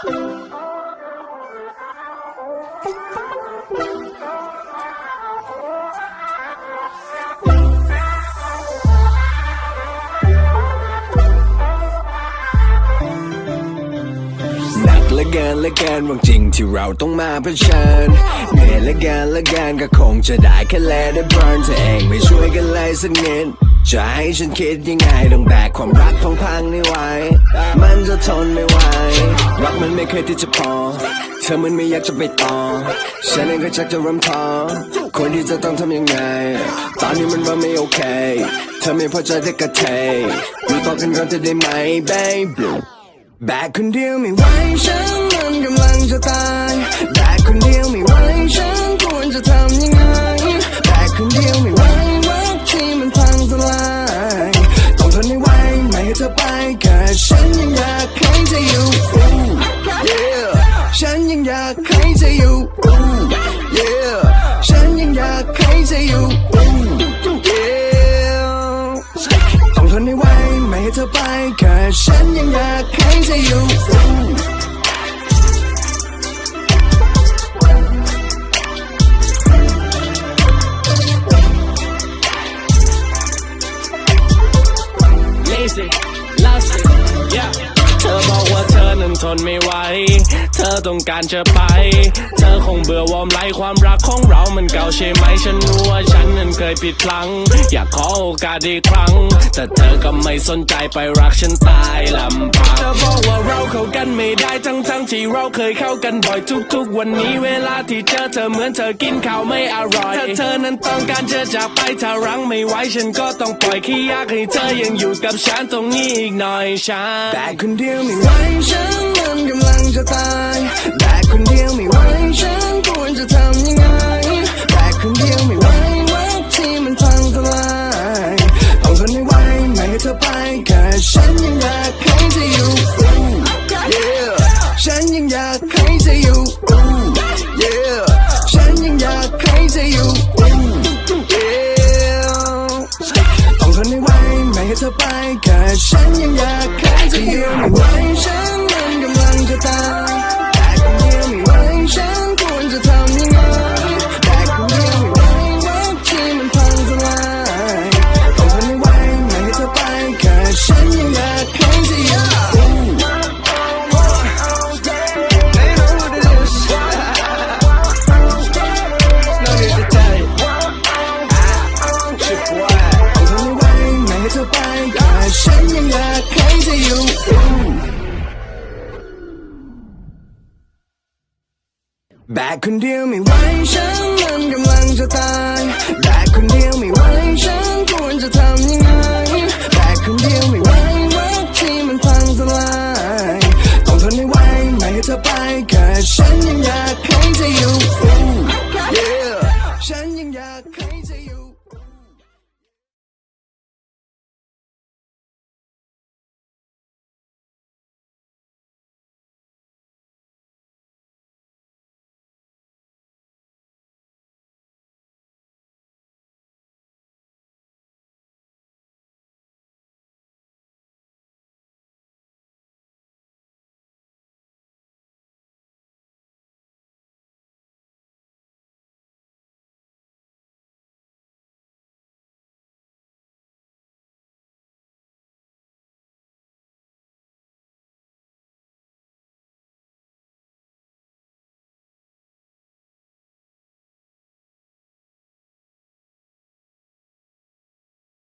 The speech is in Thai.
และกันวันจริงที่เราต้องมาเผชิญเหนื่อยและกันก็คงจะได้แค่แลได้เบิร์นเธอเองไม่ช่วยกันเลยสักนิดจะให้ฉันคิดยังไงต้องแบกความรักพังนี่ไว้มันจะทนไม่ไหวรักมันไม่เคยที่จะพอเธอมันไม่อยากจะไปต่อฉันเองก็ชักจะเริ่มท้อคนที่จะต้องทำยังไงตอนนี้มันว่าไม่โอเคเธอไม่พอใจแต่ก็เทอยู่ต่อกันก่อนจะได้ไหม babyแบกคนเดียวไม่ไหวฉันมันกำลังจะตายแบกคนเดียวไม่ไหวฉันควรจะทำยังไงแบกคนเดียวไม่ไหวรักที่มันพังทลายต้องทนให้ไหวไม่ให้เธอไปแค่ฉันยังอยากให้เธออยู่ yeah ฉันยังอยากให้เธออยู่ yeah ฉันยังอยากให้เธออยู่ yeah ต้องทนให้ไหวไม่ให้เธอไปแค่ฉันยังอยากให้เธออยู่เธอบอกว่าเธอนั้นทนไม่ไหวเธอต้องการจะไปเธอคงเบื่อวอร์มไลฟ์ความรักของเรามันเก่าใช่ไหมฉันรู้ว่าฉันนั้นเคยผิดพลั้งอยากขอโอกาสอีกครั้งแต่เธอก็ไม่สนใจไปรักฉันตายลำพังเธอบอกว่าเราเข้ากันไม่ได้ทั้งที่เราเคยเข้ากันบ่อยทุกวันนี้เวลาที่เจอเธอเหมือนเธอกินข้าวไม่อร่อยถ้าเธอนั้นต้องการจะจากไปถ้ารั้งไม่ไหวฉันก็ต้องปล่อยแค่อยากให้เธอยังอยู่กับฉันตรงนี้อีกหน่อยฉันแต่คนเดียวไม่ไหวฉันมันกำลังจะตายแบกคนเดียวไม่ไหวฉันควรจะทำยังไงแบกคนเดียวไม่ไหวรักที่มันพังทลายต้องทนให้ไหวไม่ให้เธอไปแค่ฉันยังอยากให้เธออยู่ yeah ฉันยังอยากให้เธออยู่ yeah ฉันยังอยากให้เธออยู่ yeah ต้องทนให้ไหวไม่ให้เธอไปแค่ฉันยังอยากให้เธออยู่ไม่ไหวฉันมันกำลังจะตายแต่คนเดียวไม่ไหวฉันควรจะทำยังไงแต่คนเดียวไม่ไหวรักที่มันพังทลายต้องทนให้ไหวไม่ให้เธอไปแค่ฉันยังอยากให้เธออยู่ฉันยังอยากให้เธออยู่แบกคนเดียวไม่ไหวฉันมันกำลังจะตายแบกคนเดียวไม่ไหว